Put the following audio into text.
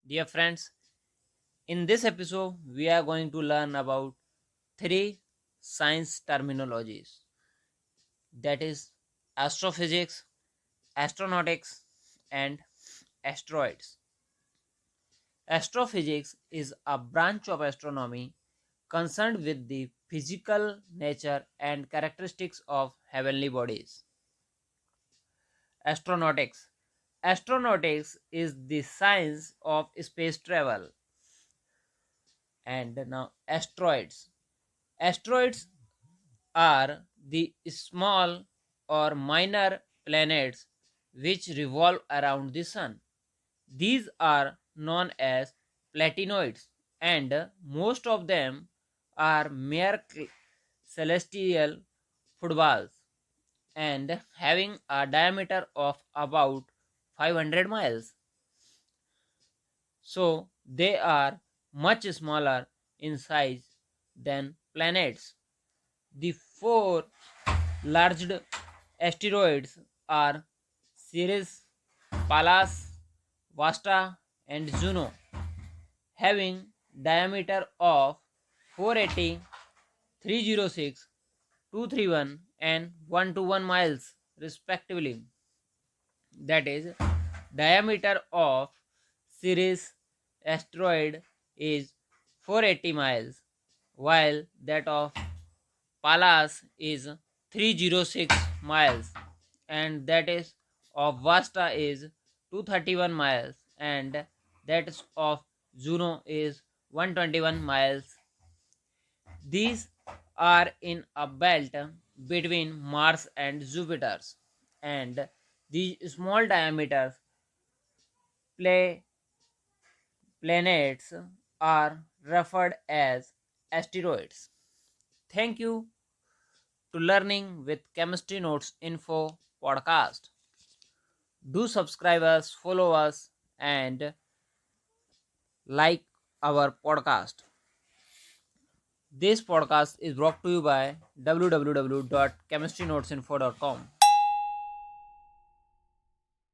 Dear friends, in this episode, we are going to learn about three science terminologies, that is, astrophysics, astronautics, and asteroids. Astrophysics is a branch of astronomy concerned with the physical nature and characteristics of heavenly bodies. Astronautics. Astronautics is the science of space travel. And now, asteroids. Asteroids are the small or minor planets which revolve around the sun. These are known as planetoids, and most of them are mere celestial footballs and having a diameter of about 500 miles. So they are much smaller in size than planets. The four largest asteroids are Ceres, Pallas, Vesta, and Juno, having diameter of 480, 306, 231, and 121 miles respectively. That is, diameter of Ceres asteroid is 480 miles, while that of Pallas is 306 miles, and that is of Vasta is 231 miles, and that is of Juno is 121 miles. These are in a belt between Mars and Jupiter, and these small diameters play planets are referred as asteroids. Thank you to Learning with Chemistry Notes Info podcast. Do subscribe us, follow us, and like our podcast. This podcast is brought to you by www.chemistrynotesinfo.com.